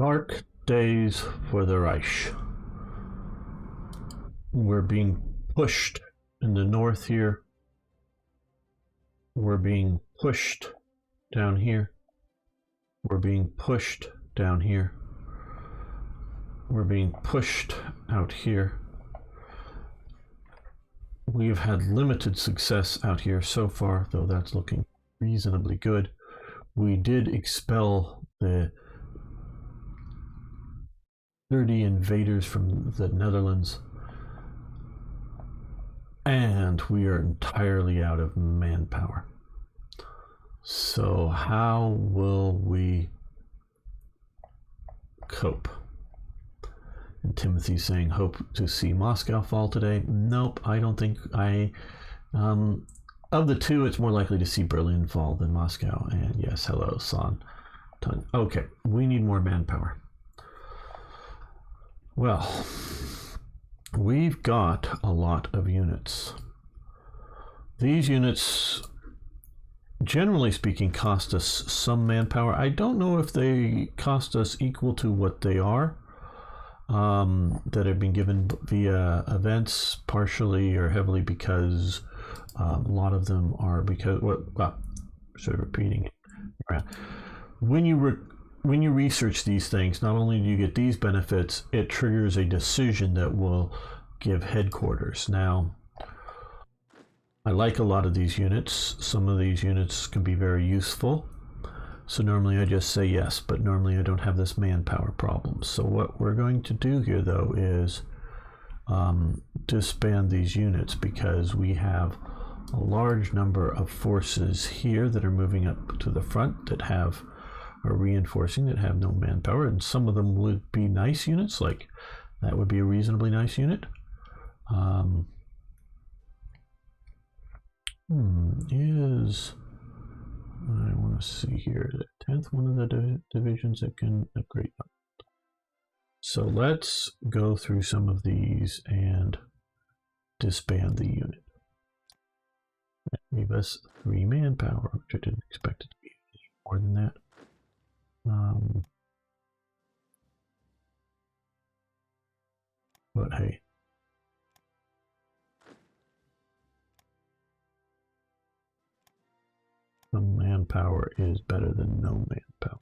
Dark days for the Reich. We're being pushed in the north here. We're being pushed down here. We're being pushed down here. We're being pushed out here. We've had limited success out here so far, though that's looking reasonably good. We did expel the 30 invaders from the Netherlands, and we are entirely out of manpower. So how will we cope? And Timothy's saying, hope to see Moscow fall today. Nope, I don't think of the two, it's more likely to see Berlin fall than Moscow. And yes, hello, Son. Okay, we need more manpower. Well, we've got a lot of units. These units, generally speaking, cost us some manpower. I don't know if they cost us equal to what they are. That have been given via events, partially or heavily because a lot of them are because sort of repeating it. When you research these things, not only do you get these benefits, it triggers a decision that will give headquarters. Now, I like a lot of these units. Some of these units can be very useful. So normally I just say yes, but normally I don't have this manpower problem. So what we're going to do here, though, is disband these units because we have a large number of forces here that are moving up to the front that are reinforcing, that have no manpower, and some of them would be nice units, like that would be a reasonably nice unit. I want to see here, the 10th one of the divisions that can upgrade. So let's go through some of these and disband the unit. That gave us 3 manpower, which I didn't expect it to be more than that. But hey. Some manpower is better than no manpower.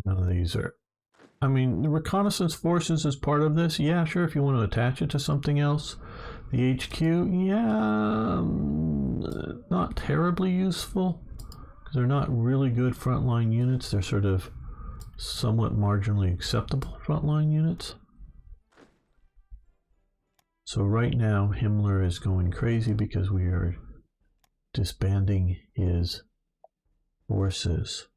None of these are. I mean, the reconnaissance forces is part of this. Yeah, sure, if you want to attach it to something else. The HQ, yeah, not terribly useful because they're not really good frontline units. They're sort of somewhat marginally acceptable frontline units. So right now, Himmler is going crazy because we are disbanding his forces.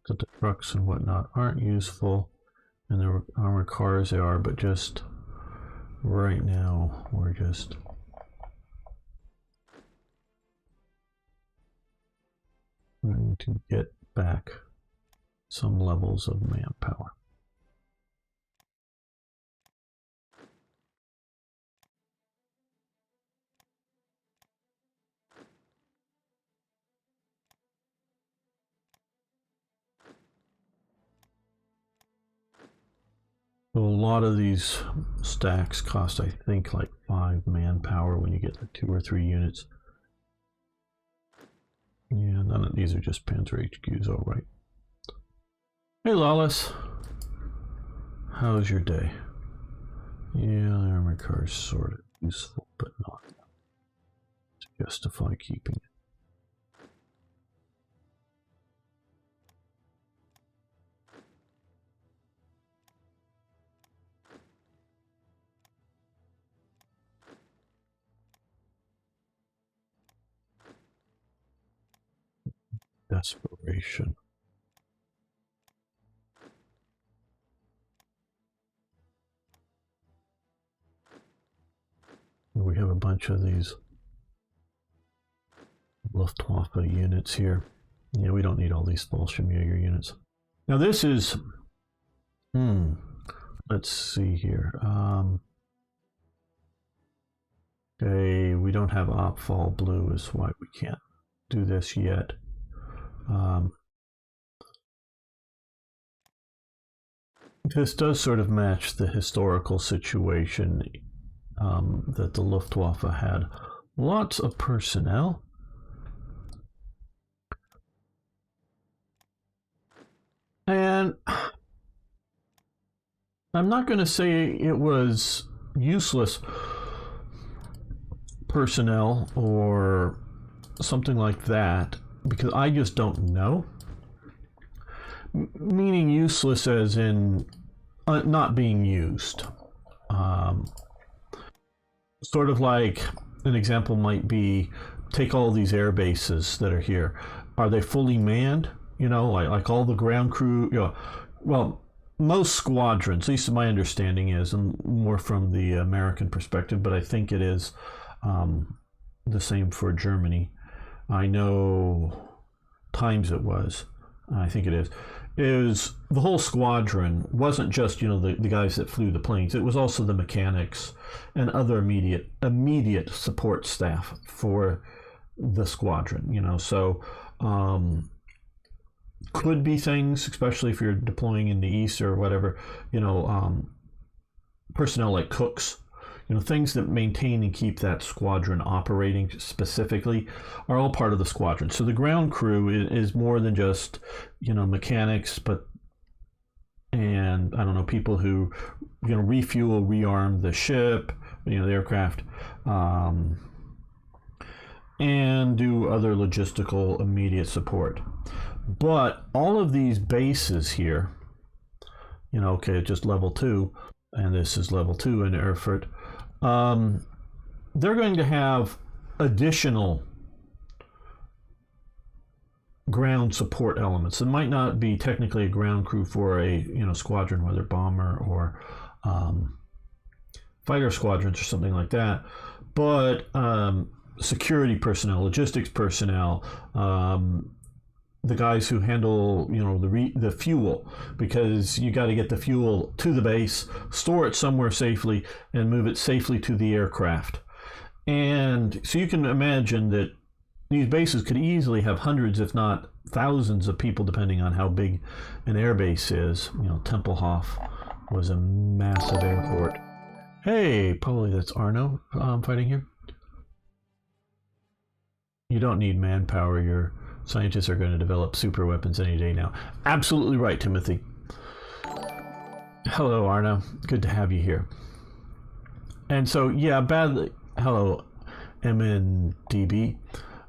So the trucks and whatnot aren't useful, and the armored cars they are, but just right now we're just trying to get back some levels of manpower. So a lot of these stacks cost, I think, like 5 manpower when you get like 2 or 3 units. Yeah, none of these are just Panzer HQs, all right. Hey, Lawless. How's your day? Yeah, the armored car is sort of useful, but not to justify keeping it. Desperation. We have a bunch of these Luftwaffe units here. Yeah, we don't need all these Fallschirmjäger units. Now this is, let's see here. Okay, we don't have Opfall Blue, is why we can't do this yet. This does sort of match the historical situation that the Luftwaffe had. Lots of personnel. And I'm not going to say it was useless personnel or something like that, because I just don't know. Meaning useless as in not being used. Sort of like an example might be, take all these air bases that are here. Are they fully manned? You know, like all the ground crew, you know, well, most squadrons, at least my understanding is, and more from the American perspective, but I think it is the same for Germany. I know times it was, I think it is the whole squadron wasn't just, you know, the guys that flew the planes. It was also the mechanics and other immediate support staff for the squadron, you know. So could be things, especially if you're deploying in the east or whatever, you know, personnel like cooks, you know, things that maintain and keep that squadron operating specifically are all part of the squadron. So the ground crew is more than just, you know, mechanics, and I don't know, people who, you know, refuel, rearm the ship, you know, the aircraft, and do other logistical immediate support. But all of these bases here, you know, okay, just level 2, and this is level 2 in Erfurt. They're going to have additional ground support elements. It might not be technically a ground crew for a, you know, squadron, whether bomber or fighter squadrons or something like that, but security personnel, logistics personnel, the guys who handle, you know, the fuel, because you got to get the fuel to the base, store it somewhere safely, and move it safely to the aircraft. And so you can imagine that these bases could easily have hundreds, if not thousands, of people, depending on how big an air base is. You know, Tempelhof was a massive airport. Hey, probably that's Arno fighting here. You don't need manpower. Your scientists are going to develop super weapons any day now. Absolutely right, Timothy. Hello, Arno. Good to have you here. And so, yeah, hello, MNDB.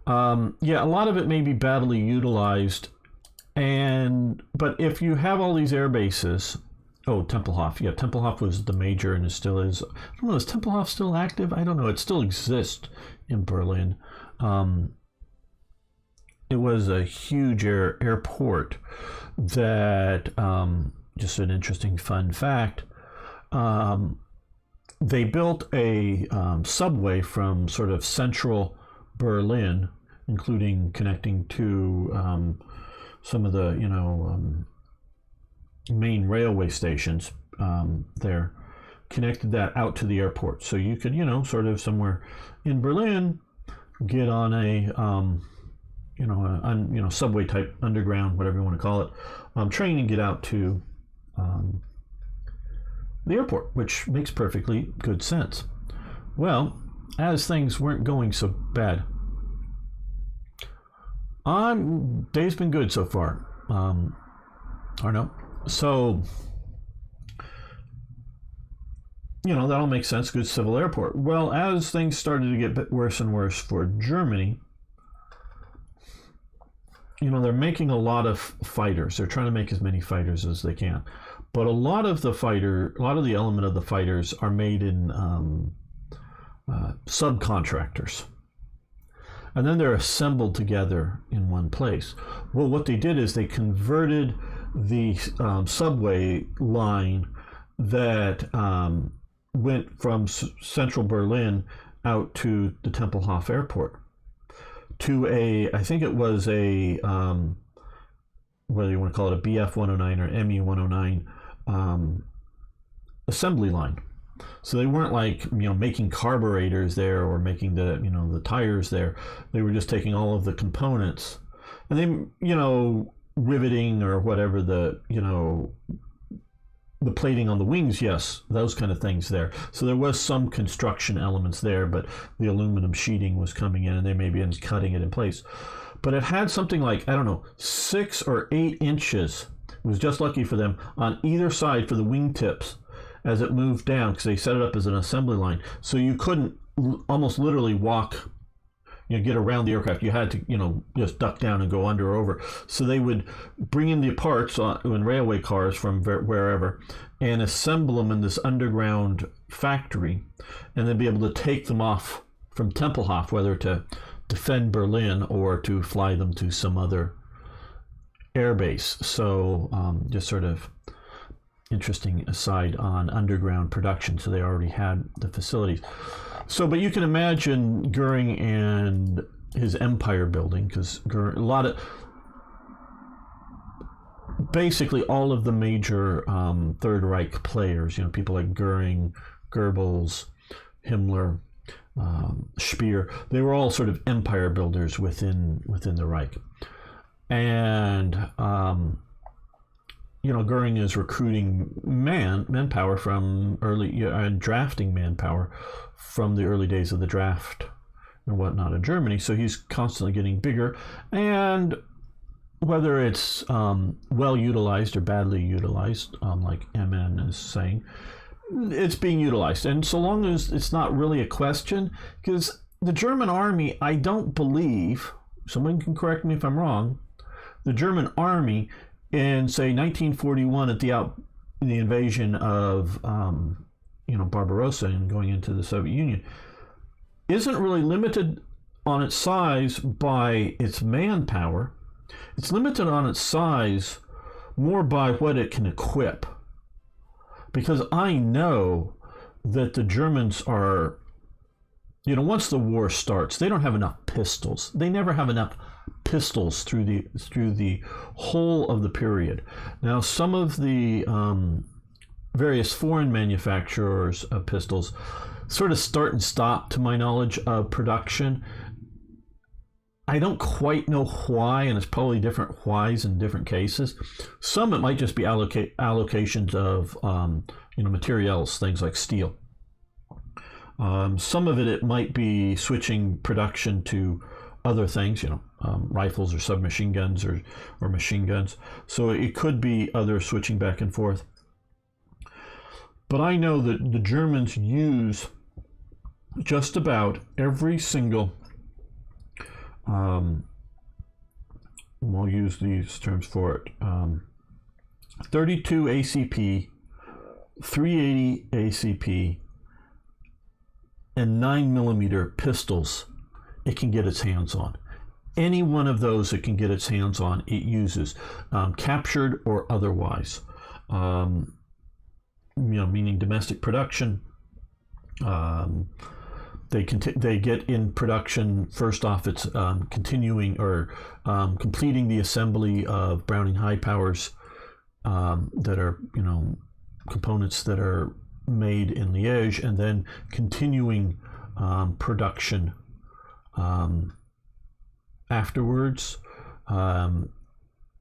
Yeah, a lot of it may be badly utilized. But if you have all these air bases, Tempelhof. Yeah, Tempelhof was the major and it still is. I don't know, is Tempelhof still active? I don't know. It still exists in Berlin. It was a huge airport that, just an interesting fun fact, they built a subway from sort of central Berlin, including connecting to some of the, you know, main railway stations there, connected that out to the airport. So you could, you know, sort of somewhere in Berlin, get on a subway type, underground, whatever you want to call it, train and get out to the airport, which makes perfectly good sense. Well, as things weren't going so bad, day's been good so far, Arno. So, you know, that all makes sense. Good civil airport. Well, as things started to get a bit worse and worse for Germany, you know, they're making a lot of fighters. They're trying to make as many fighters as they can. But a lot of the element of the fighters are made in subcontractors. And then they're assembled together in one place. Well, what they did is they converted the subway line that went from central Berlin out to the Tempelhof airport. to I think it was whether you want to call it a BF 109 or ME 109 assembly line. So they weren't like, making carburetors there or making the tires there. They were just taking all of the components and then, riveting or whatever the plating on the wings, yes, those kind of things there. So there was some construction elements there, but the aluminum sheeting was coming in and they maybe cutting it in place. But it had something like, 6 or 8 inches. It was just lucky for them on either side for the wingtips as it moved down, because they set it up as an assembly line. So you couldn't almost literally walk, get around the aircraft. You had to, just duck down and go under or over. So they would bring in the parts in railway cars from wherever and assemble them in this underground factory, and then be able to take them off from Tempelhof, whether to defend Berlin or to fly them to some other airbase. So just sort of interesting aside on underground production. So they already had the facilities. So, but you can imagine Goering and his empire building, because basically all of the major Third Reich players, people like Goering, Goebbels, Himmler, Speer, they were all sort of empire builders within the Reich. And Goering is recruiting manpower from and drafting manpower from the early days of the draft and whatnot in Germany. So he's constantly getting bigger, and whether it's well utilized or badly utilized, like MN is saying, it's being utilized. And so long as it's not really a question, because the German army, I don't believe, someone can correct me if I'm wrong, the German army in, say, 1941 at the invasion of Barbarossa and going into the Soviet Union, isn't really limited on its size by its manpower. It's limited on its size more by what it can equip. Because I know that the Germans are, once the war starts, they don't have enough pistols. They never have enough pistols through the whole of the period. Now, some of the various foreign manufacturers of pistols sort of start and stop, to my knowledge, of production. I don't quite know why, and it's probably different whys in different cases. Some it might just be allocations of materials, things like steel. Some of it might be switching production to other things, rifles or submachine guns or machine guns. So it could be other switching back and forth. But I know that the Germans use just about every single, we'll use these terms for it, 32 ACP, 380 ACP, and 9mm pistols it can get its hands on. Any one of those it can get its hands on, it uses, captured or otherwise. Meaning domestic production. They get in production. First off, it's continuing or completing the assembly of Browning high powers that are components that are made in Liège, and then continuing production afterwards.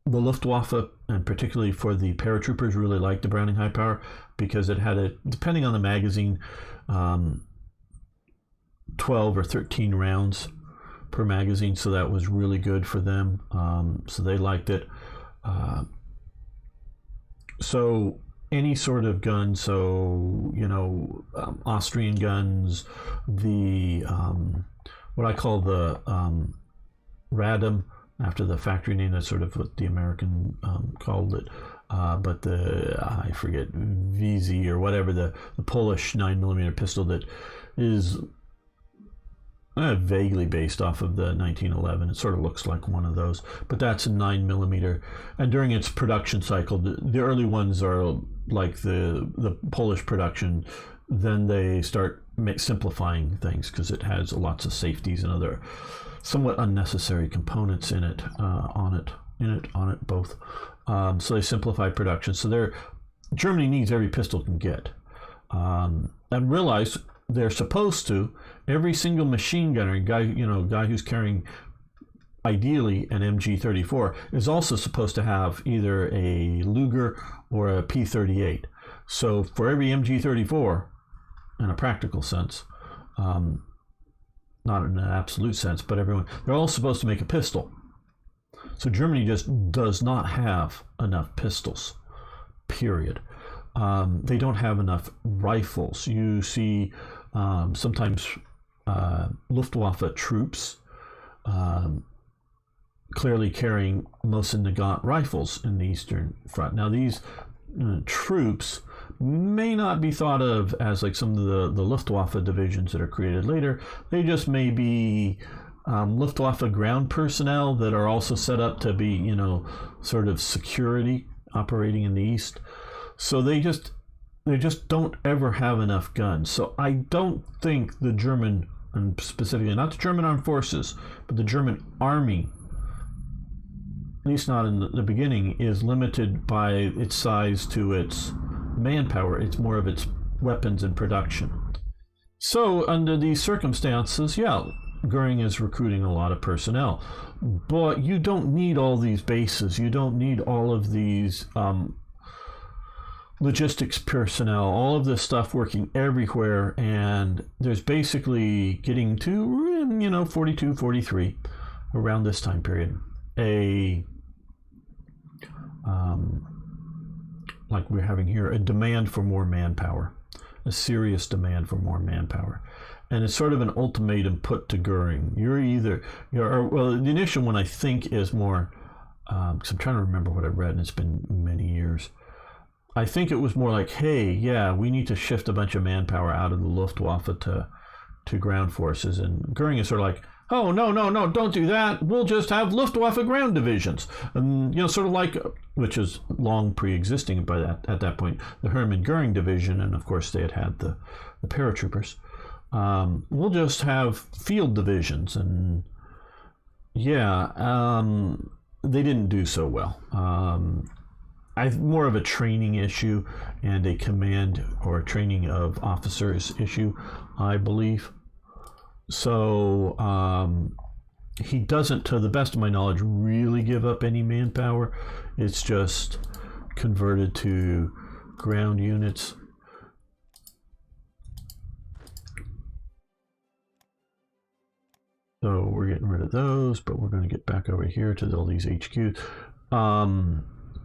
The Luftwaffe, and particularly for the paratroopers, really liked the Browning high power because it had depending on the magazine, 12 or 13 rounds per magazine, so that was really good for them. So they liked it. So any sort of gun, so Austrian guns, the what I call the Radom, after the factory name, that's sort of what the American called it. But I forget, VZ or whatever, the Polish 9mm pistol that is vaguely based off of the 1911. It sort of looks like one of those, but that's a 9mm. And during its production cycle, the early ones are like the Polish production. Then they start simplifying things because it has lots of safeties and other somewhat unnecessary components in it, on it, both. So they simplified production. So Germany needs every pistol it can get, and realize they're supposed to. Every single machine gunner guy who's carrying ideally an MG34 is also supposed to have either a Luger or a P38. So for every MG34, in a practical sense, not in an absolute sense, but they're all supposed to make a pistol. So Germany just does not have enough pistols, period. They don't have enough rifles. You see sometimes Luftwaffe troops clearly carrying Mosin-Nagant rifles in the Eastern Front. Now these troops may not be thought of as like some of the Luftwaffe divisions that are created later. They just may be Luftwaffe ground personnel that are also set up to be, sort of security operating in the East. So they just don't ever have enough guns. So I don't think the German, and specifically not the German armed forces, but the German army, at least not in the beginning, is limited by its size to its manpower. It's more of its weapons and production. So under these circumstances, Goering is recruiting a lot of personnel, but you don't need all these bases. You don't need all of these logistics personnel, all of this stuff working everywhere. And there's basically getting to 42, 43, around this time period, like we're having here, a demand for more manpower, a serious demand for more manpower. And it's sort of an ultimatum put to Goering. The initial one I think is more, because I'm trying to remember what I read, and it's been many years. I think it was more like, hey, we need to shift a bunch of manpower out of the Luftwaffe to ground forces. And Goering is sort of like, oh, no, don't do that. We'll just have Luftwaffe ground divisions. And, sort of like, which is long pre-existing at that point, the Hermann Goering division. And of course they had the paratroopers. We'll just have field divisions. And they didn't do so well. More of a training issue and a command or training of officers issue, I believe. So he doesn't, to the best of my knowledge, really give up any manpower. It's just converted to ground units. So we're getting rid of those, but we're going to get back over here to all these HQs.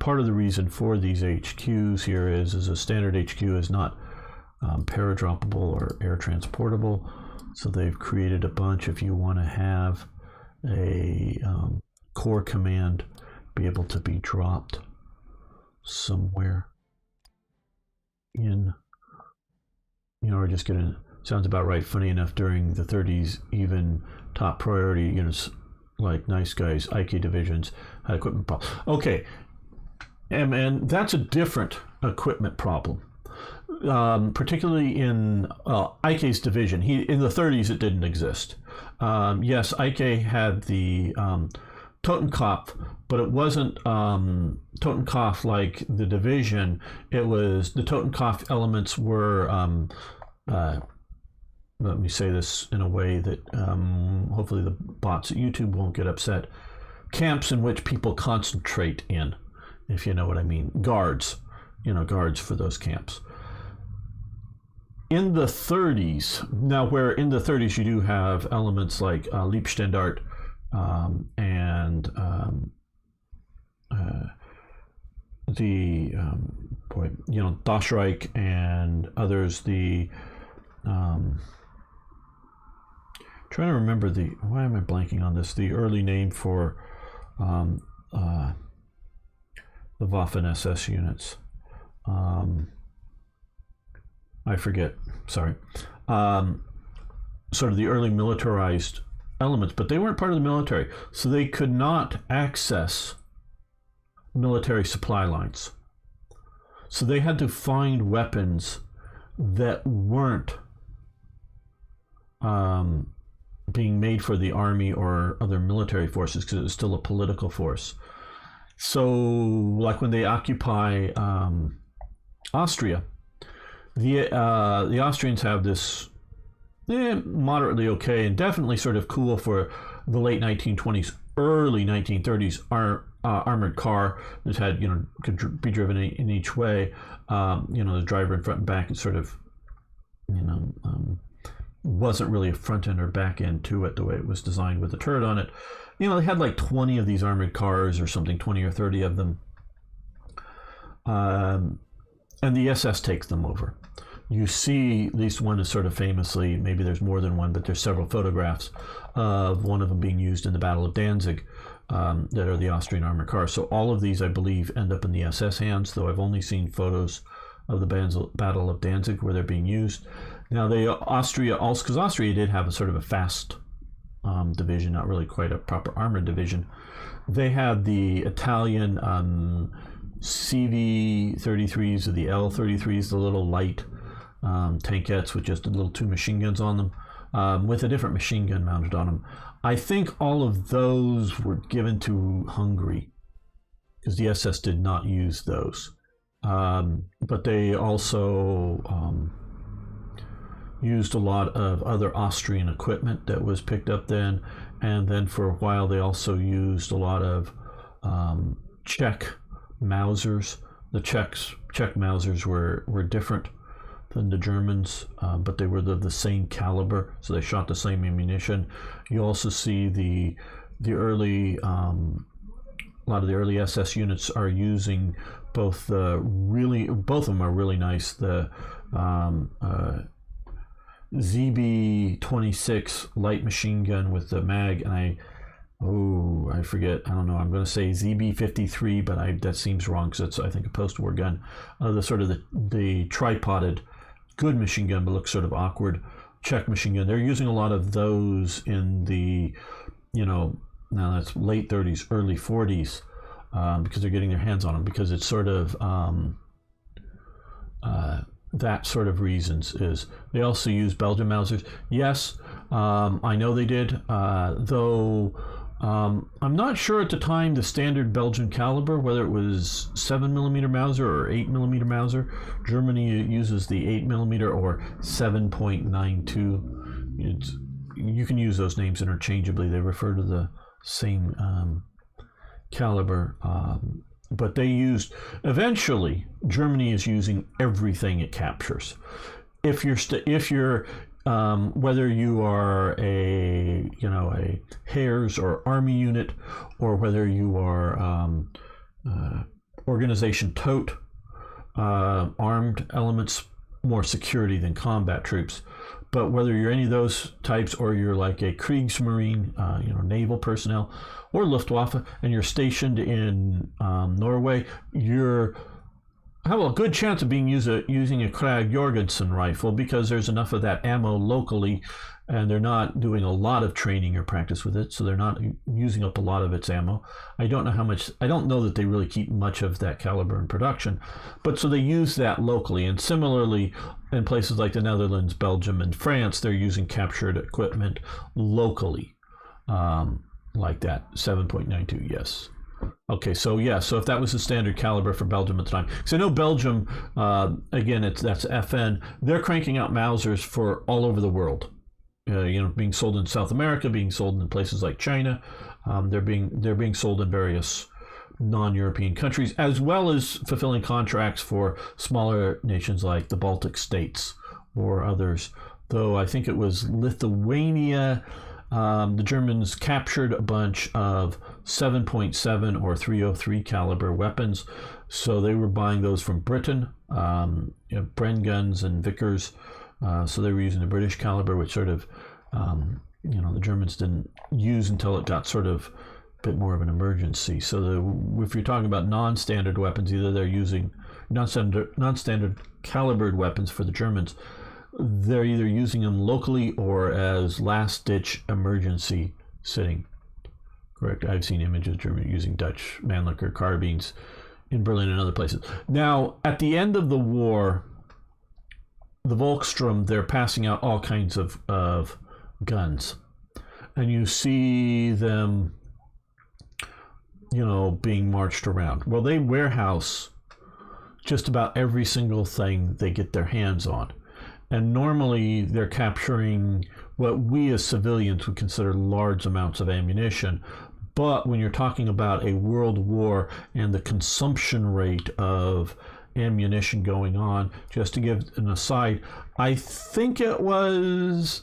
Part of the reason for these HQs here is a standard HQ is not paradroppable or air transportable. So they've created a bunch. If you want to have a core command be able to be dropped somewhere in, or just getting, sounds about right. Funny enough, during the 30s, even top priority units like Nice Guys, IK divisions had equipment problems. Okay, and that's a different equipment problem. Particularly in IK's division. In the 30s, it didn't exist. Yes, IK had the Totenkopf, but it wasn't Totenkopf like the division. It was, the Totenkopf elements were, let me say this in a way that hopefully the bots at YouTube won't get upset, camps in which people concentrate in, if you know what I mean. Guards, guards for those camps. In the 30s, now where in the 30s you do have elements like Liebstandart and Das Reich and others, trying to remember why am I blanking on this, the early name for the Waffen-SS units. I forget, sorry. Sort of the early militarized elements, but they weren't part of the military, so they could not access military supply lines. So they had to find weapons that weren't being made for the army or other military forces because it was still a political force. So, like when they occupy Austria, the Austrians have this moderately okay and definitely sort of cool for the late 1920s, early 1930s armored car that had, could be driven in each way. The driver in front and back is sort of, wasn't really a front end or back end to it the way it was designed with a turret on it. They had like 20 of these armored cars or something, 20 or 30 of them. And the SS takes them over. You see, at least one is sort of famously, maybe there's more than one, but there's several photographs of one of them being used in the Battle of Danzig that are the Austrian armored cars. So all of these, I believe, end up in the SS hands, though I've only seen photos of the Battle of Danzig where they're being used. Now, Austria also, because Austria did have a sort of a fast division, not really quite a proper armored division. They had the Italian CV-33s or the L-33s, the little light tankettes with just a little 2 machine guns on them, with a different machine gun mounted on them. I think all of those were given to Hungary because the SS did not use those. But they also used a lot of other Austrian equipment that was picked up then. And then for a while, they also used a lot of Czech Mausers. The Czech Mausers were different than the Germans, but they were the same caliber, so they shot the same ammunition. You also see the early, a lot of the early SS units are using both both of them are really nice. The ZB-26 light machine gun with the mag, and I forget, I don't know, I'm going to say ZB-53, but that seems wrong because it's, I think, a post-war gun. The sort of the tripoded good machine gun, but looks sort of awkward Czech machine gun. They're using a lot of those in the, now that's late 30s, early 40s, because they're getting their hands on them, because it's sort of that sort of reasons. Is they also use Belgian Mausers. Yes, I know they did, though I'm not sure at the time the standard Belgian caliber, whether it was 7mm Mauser or 8mm Mauser. Germany uses the 8mm or 7.92. You can use those names interchangeably. They refer to the same caliber. But they used, eventually, Germany is using everything it captures. If you're whether you are a Heers or Army unit, or whether you are Organization Todt, armed elements, more security than combat troops. But whether you're any of those types, or you're like a Kriegsmarine, naval personnel, or Luftwaffe, and you're stationed in Norway, you have a good chance of being using a Krag Jorgensen rifle, because there's enough of that ammo locally, and they're not doing a lot of training or practice with it, so they're not using up a lot of its ammo. I don't know that they really keep much of that caliber in production, but so they use that locally. And similarly, in places like the Netherlands, Belgium, and France, they're using captured equipment locally, like that 7.92. Yes. Okay, so if that was the standard caliber for Belgium at the time, because I know Belgium, again, that's FN. They're cranking out Mausers for all over the world. Being sold in South America, being sold in places like China. They're being sold in various non-European countries, as well as fulfilling contracts for smaller nations like the Baltic states or others. Though I think it was Lithuania. The Germans captured a bunch of 7.7 or 303 caliber weapons, so they were buying those from Britain, Bren guns and Vickers. So they were using the British caliber, which sort of, the Germans didn't use until it got sort of a bit more of an emergency. So if you're talking about non-standard weapons, either they're using non-standard calibered weapons for the Germans, they're either using them locally or as last-ditch emergency sitting. Correct. I've seen images of Germany using Dutch Mannlicher carbines in Berlin and other places. Now, at the end of the war, the Volkssturm, they're passing out all kinds of guns. and you see them, you know, being marched around. Well, they warehouse just about every single thing they get their hands on. And normally they're capturing what we as civilians would consider large amounts of ammunition. But when you're talking about a world war and the consumption rate of ammunition going on, just to give an aside, I think it was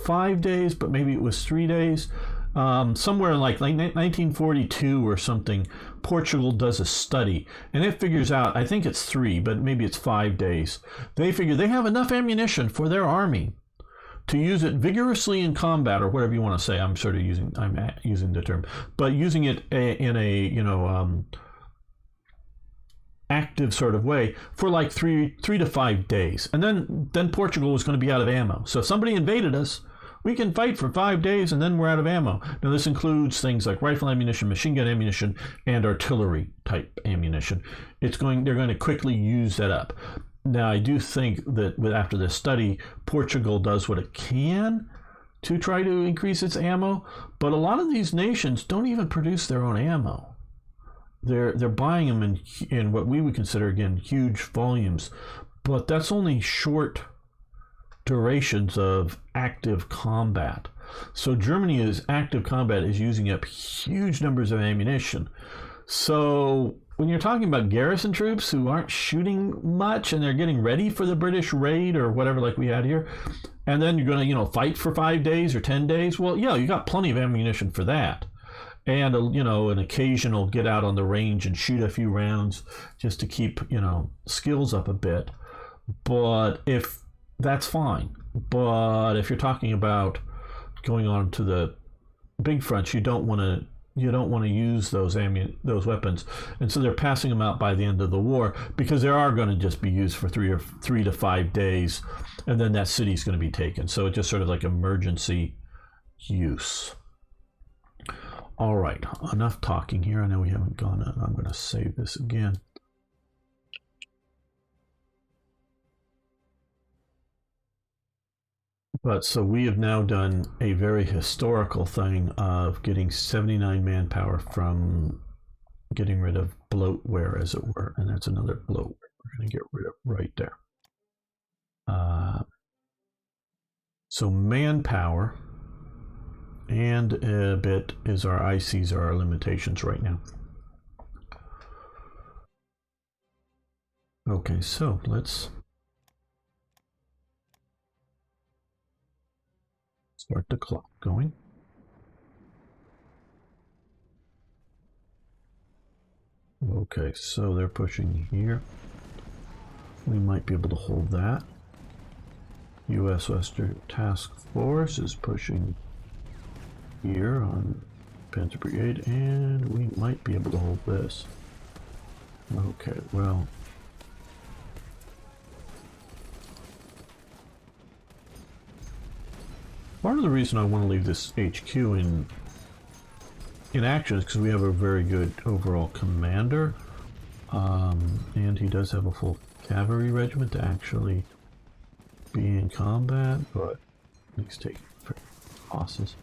5 days, but maybe it was 3 days. Somewhere in like 1942 or something, Portugal does a study, and it figures out, I think it's 3, but maybe it's 5 days. They figure they have enough ammunition for their army to use it vigorously in combat, or whatever you want to say. I'm using the term, but using it in a active sort of way for like three to 5 days, and then Portugal was going to be out of ammo. So if somebody invaded us, we can fight for 5 days and then we're out of ammo. Now this includes things like rifle ammunition, machine gun ammunition, and artillery type ammunition. They're going to quickly use that up. Now I do think that after this study, Portugal does what it can to try to increase its ammo, but a lot of these nations don't even produce their own ammo. They're buying them in what we would consider, again, huge volumes, but that's only short durations of active combat. So Germany is active combat is using up huge numbers of ammunition. So when you're talking about garrison troops who aren't shooting much and they're getting ready for the British raid or whatever like we had here, and then you're going to, fight for 5 days or 10 days, well, yeah, you got plenty of ammunition for that. And, an occasional get out on the range and shoot a few rounds just to keep, skills up a bit. But if that's fine. But if you're talking about going on to the big fronts, you don't want to use those weapons, and so they're passing them out by the end of the war, because they are going to just be used for 3 to 5 days, and then that city's going to be taken. So it's just sort of like emergency use. All right, enough talking here. I know we haven't gone on. I'm going to save this again. But so we have now done a very historical thing of getting 79 manpower from getting rid of bloatware, as it were. And that's another bloatware we're going to get rid of right there. So manpower and a bit is our ICs are our limitations right now. Okay, so let's start the clock going. Okay, so they're pushing here. We might be able to hold that. U.S. Western Task Force is pushing here on Panzer Brigade, and we might be able to hold this. Okay, well, part of the reason I want to leave this HQ in action is because we have a very good overall commander, and he does have a full cavalry regiment to actually be in combat, but he's taking losses.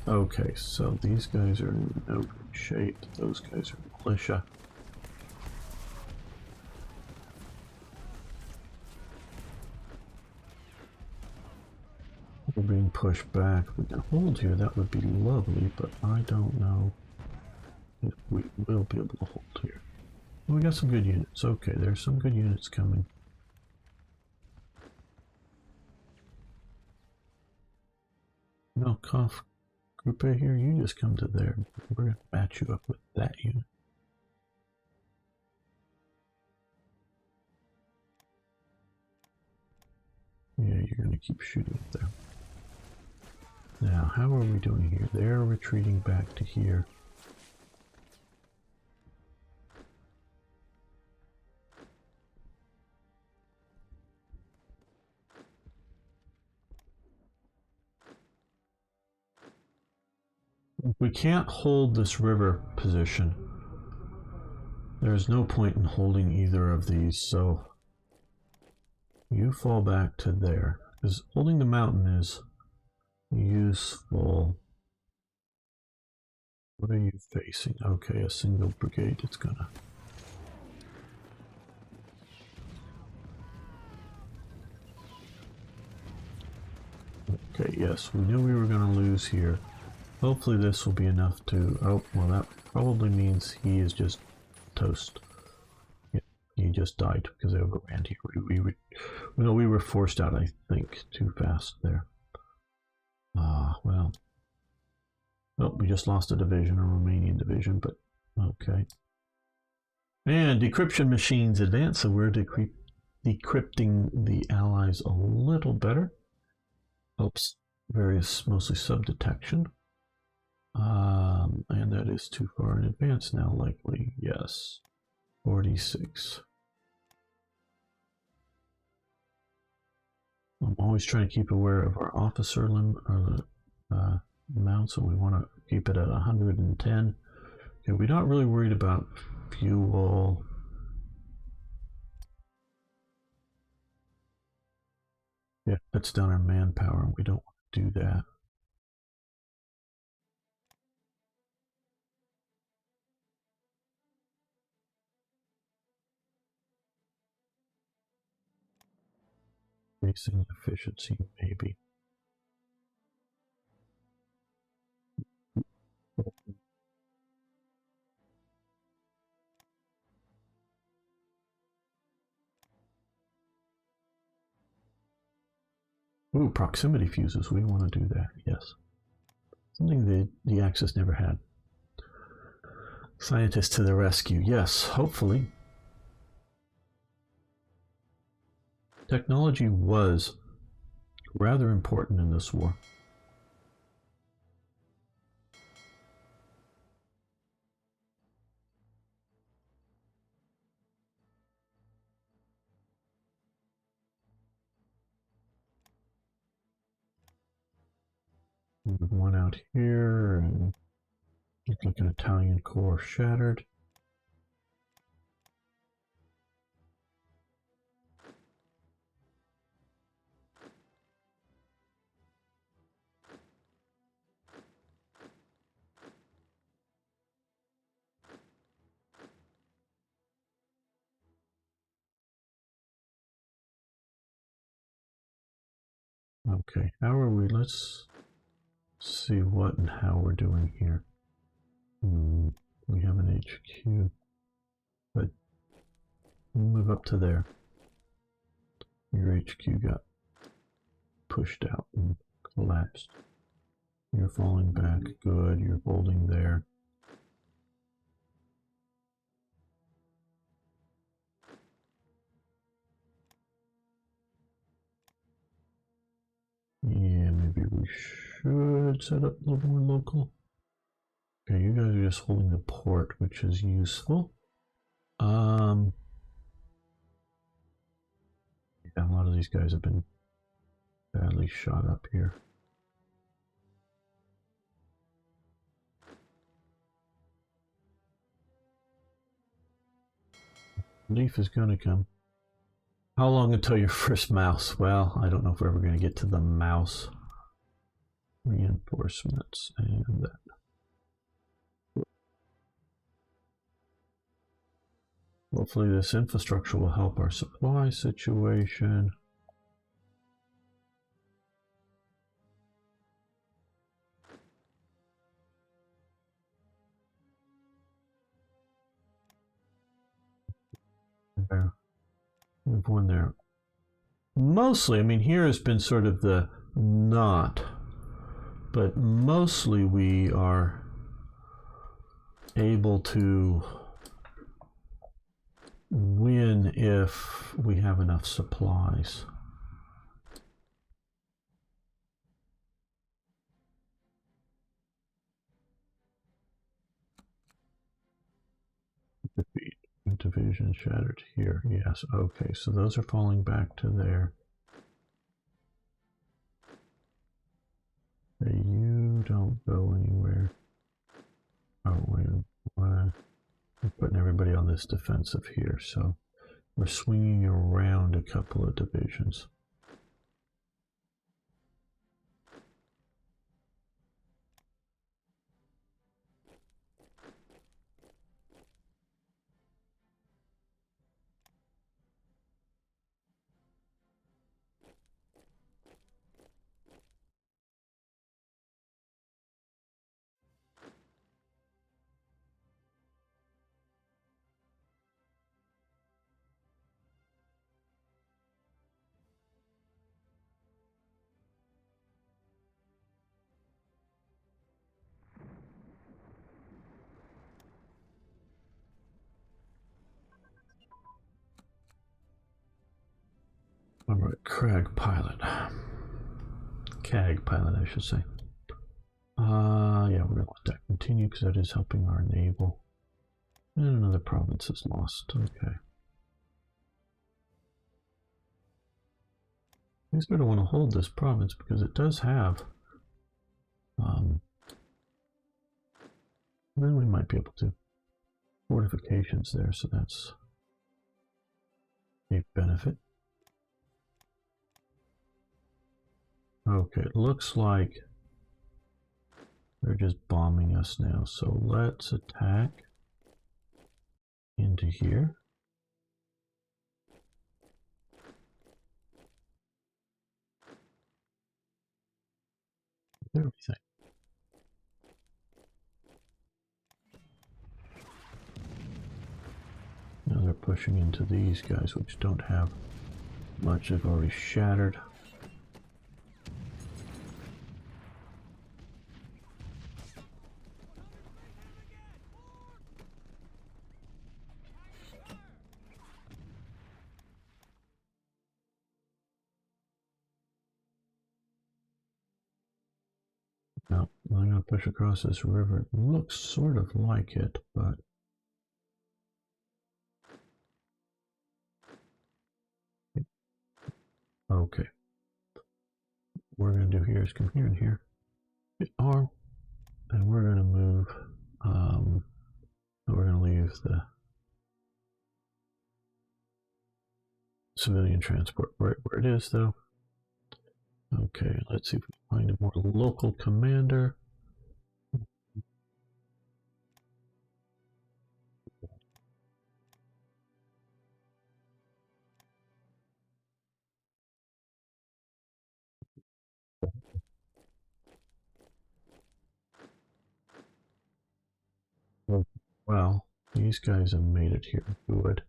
Okay, so these guys are in no good shape. Those guys are militia. We're being pushed back. If we can hold here, that would be lovely, but I don't know if we will be able to hold here. Well, we got some good units. Okay, there's some good units coming. No, Cough Group A here, you just come to there. We're going to match you up with that unit. Yeah, you're going to keep shooting up there. Now, how are we doing here? They're retreating back to here. If we can't hold this river position, there's no point in holding either of these, so You fall back to there. Because holding the mountain is useful. What are you facing? Okay, a single brigade. It's gonna... Okay, yes, we knew we were gonna lose here. Hopefully this will be enough to... Oh, well that probably means he is just toast. Yeah, he just died because they overran here. We were forced out, I think, too fast there. Well. Oh, we just lost a division, a Romanian division, but okay. And decryption machines advance, so we're decrypting the allies a little better. Helps various, mostly sub-detection. And that is too far in advance now, likely. Yes. 46. I'm always trying to keep aware of our officer amount, so we want to keep it at 110. Okay, we're not really worried about fuel. Yeah, that's down our manpower, and we don't want to do that. Increasing efficiency, maybe. Ooh, proximity fuses. We want to do that, yes. Something that the Axis never had. Scientists to the rescue, yes, hopefully. Technology was rather important in this war. One out here, and looks like an Italian core shattered. Okay, how are we? Let's see what and how we're doing here. We have an HQ, but we'll move up to there. Your HQ got pushed out and collapsed. You're falling back, good, you're holding there. Yeah, maybe we should set up a little more local. Okay, you guys are just holding the port, which is useful. Yeah, a lot of these guys have been badly shot up here. Leaf is gonna come. How long until your first mouse? Well, I don't know if we're ever gonna get to the mouse. Reinforcements and that. Hopefully this infrastructure will help our supply situation. There. We've won there. Mostly, I mean, here has been sort of the not, but mostly we are able to win if we have enough supplies. Defeat. Division shattered here. Yes, okay, so those are falling back to there. You don't go anywhere. Oh, wait. We're putting everybody on this defensive here, so We're swinging around a couple of divisions. All right, CAG pilot, I should say. Yeah, we're gonna let that continue because that is helping our naval. And another province is lost. Okay. He's going to want to hold this province because it does have. Then we might be able to fortifications there, so that's a benefit. Okay, it looks like they're just bombing us now, so let's attack into here. Everything. Now they're pushing into these guys, which don't have much. They've already shattered. Now, I'm going to push across this river. It looks sort of like it, but okay. What we're going to do here is come here and here. Hit R, and we're going to move. We're going to leave the civilian transport right where it is, though. Okay, let's see if we can find a more local commander. Well, these guys have made it here. Good.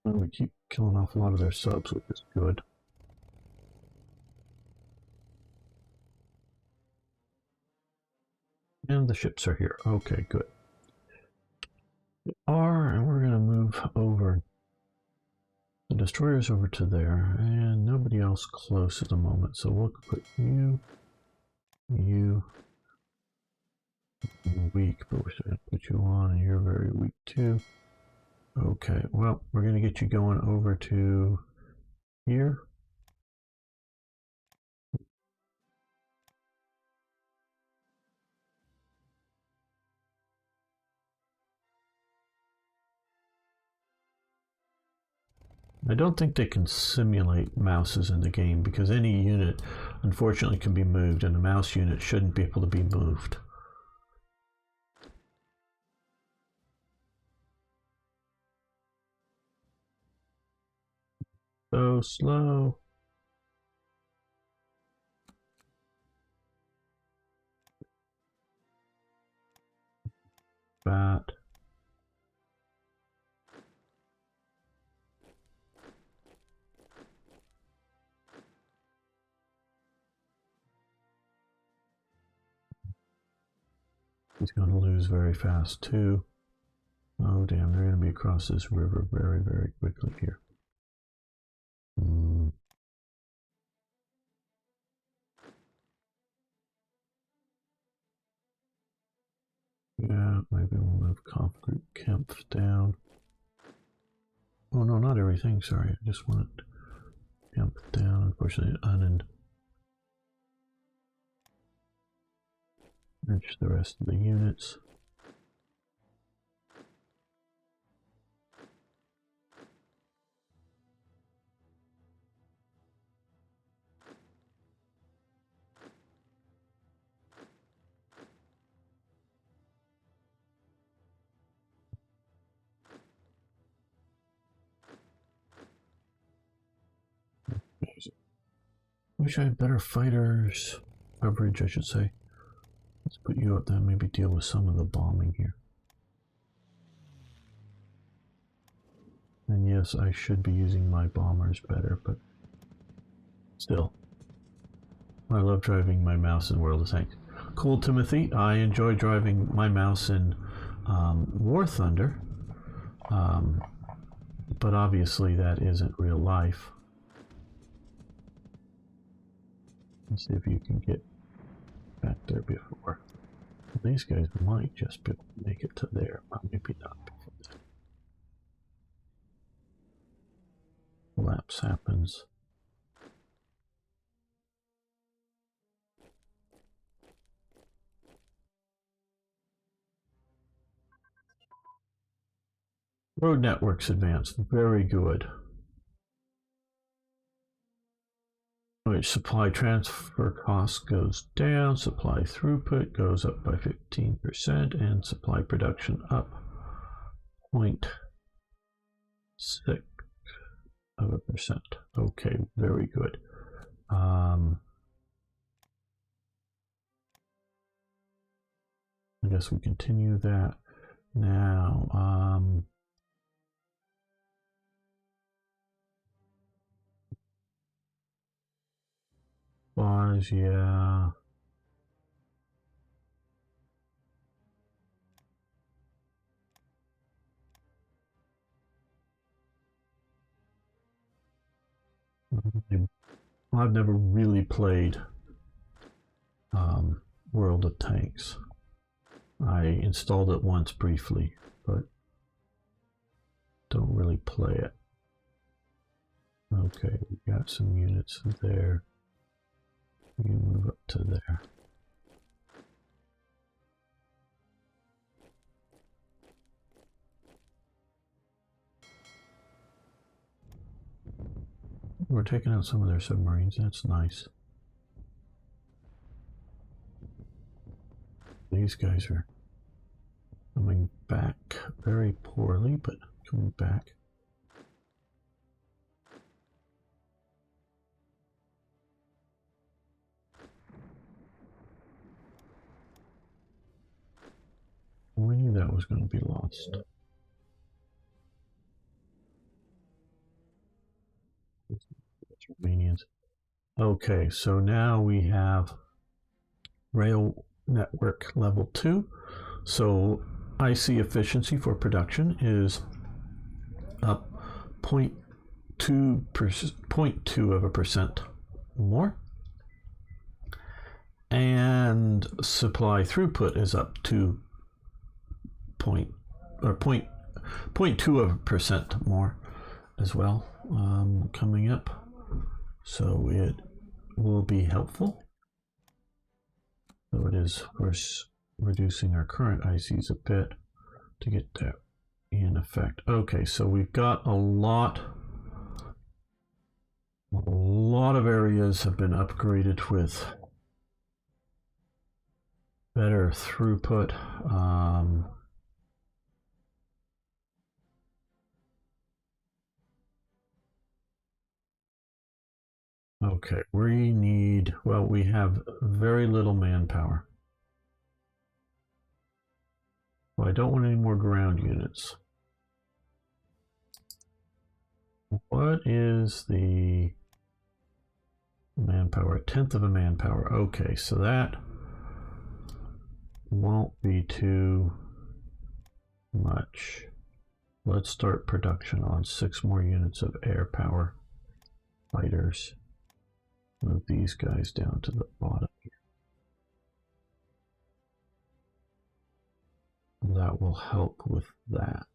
Well, we keep killing off a lot of their subs, which is good. And the ships are here. Okay, good. And we're going to move over the destroyers over to there, and nobody else close at the moment. So we'll put you weak, but we're still going to put you on, and you're very weak too. Okay, well, we're going to get you going over to here. I don't think they can simulate mouses in the game because any unit, unfortunately, can be moved, and a mouse unit shouldn't be able to be moved. So slow. Fat. He's going to lose very fast too. Oh damn, they're going to be across this river very, very quickly here. Yeah, maybe we'll move Kampf Kempf down. Oh no, not everything, sorry. I just want Kempf down. Unfortunately, enrich the rest of the units. Wish I had better fighters. Coverage, I should say. Let's put you up there, maybe deal with some of the bombing here. And yes, I should be using my bombers better, but still. I love driving my mouse in World of Tanks. Cool, Timothy. I enjoy driving my mouse in War Thunder, but obviously that isn't real life. Let's see if you can get back there before. These guys might just be able to make it to there, but maybe not before that collapse happens. Road networks advanced, very good. Which supply transfer cost goes down, supply throughput goes up by 15%, and supply production up 0.6%. Okay, very good. I guess we continue that now. Bars, yeah. I've never really played World of Tanks. I installed it once briefly, but don't really play it. Okay, we got some units there. You move up to there. We're taking out some of their submarines. That's nice. These guys are coming back very poorly, but coming back. We knew that was going to be lost. Romanians. Okay, so now we have rail network level 2. So IC efficiency for production is up 0.2% more, and supply throughput is up to 0.2% more as well, coming up. So it will be helpful. So it is, of course, reducing our current ICs a bit to get that in effect. Okay, so we've got a lot of areas have been upgraded with better throughput. Okay, we need, well, we have very little manpower. Well, I don't want any more ground units. What is the manpower? 1/10 of a manpower. Okay, so that won't be too much. Let's start production on 6 more units of air power fighters. Move these guys down to the bottom here. That will help with that.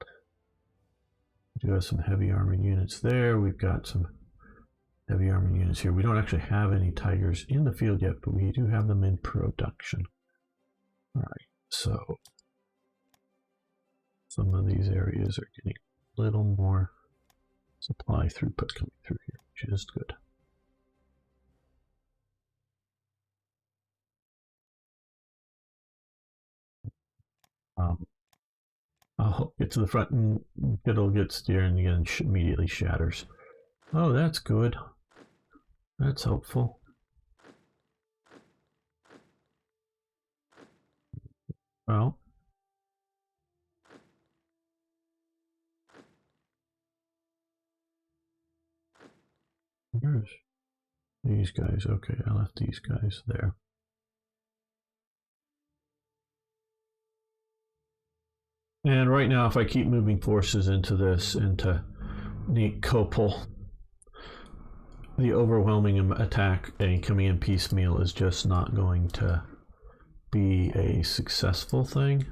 We do have some heavy armor units there. We've got some heavy armor units here. We don't actually have any Tigers in the field yet, but we do have them in production. All right, so some of these areas are getting a little more supply throughput coming through here, which is good. I'll get to the front and it'll get steered and again immediately shatters. Oh, that's good. That's helpful. Well, where's these guys? Okay, I left these guys there. And right now, if I keep moving forces into this, into Nikopol, the overwhelming attack and coming in piecemeal is just not going to be a successful thing.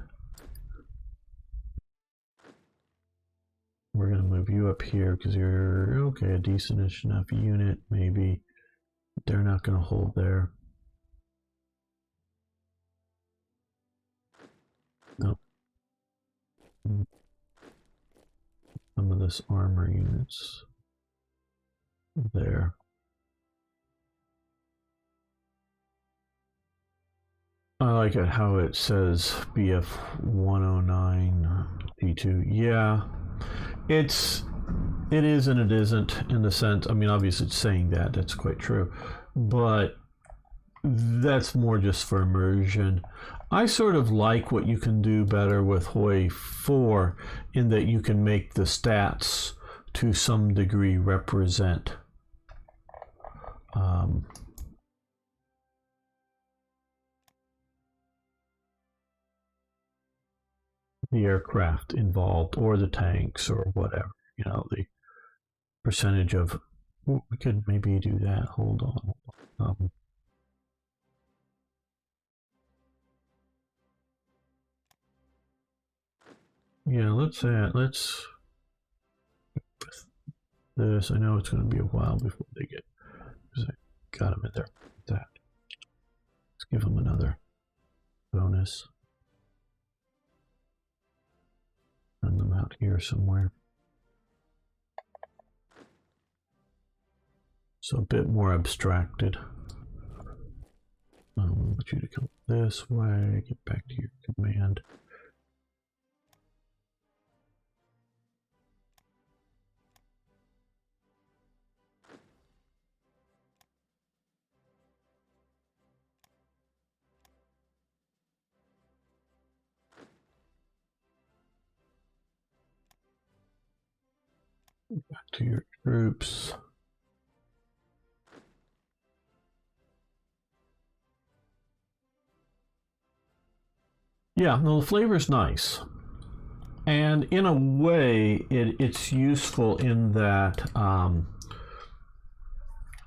We're going to move you up here because you're, okay, a decent enough unit, maybe. They're not going to hold there. No. Some of this armor units there. I like it how it says BF 109 P2. Yeah, it is and it isn't in the sense. I mean, obviously, it's saying that that's quite true, but that's more just for immersion. I sort of like what you can do better with Hoi 4 in that you can make the stats to some degree represent the aircraft involved or the tanks or whatever, you know, the percentage of, we could maybe do that. Hold on. Yeah, let's this. I know it's going to be a while before they get, because I got them in there. That. Let's give them another bonus. Send them out here somewhere. So a bit more abstracted. I want you to come this way, get back to your command. Back to your troops. Yeah, no, the flavor's nice. And in a way, it's useful in that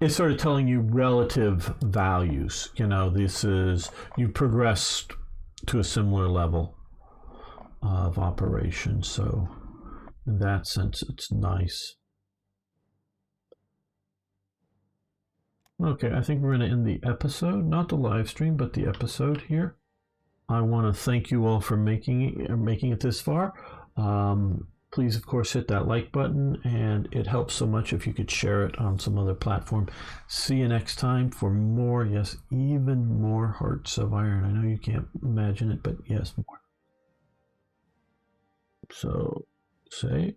it's sort of telling you relative values. You know, this is, you progressed to a similar level of operation. So in that sense, it's nice. Okay, I think we're going to end the episode, not the live stream, but the episode here. I want to thank you all for making it this far. Please, of course, hit that like button, and it helps so much if you could share it on some other platform. See you next time for more, yes, even more Hearts of Iron. I know you can't imagine it, but yes, more. So, save.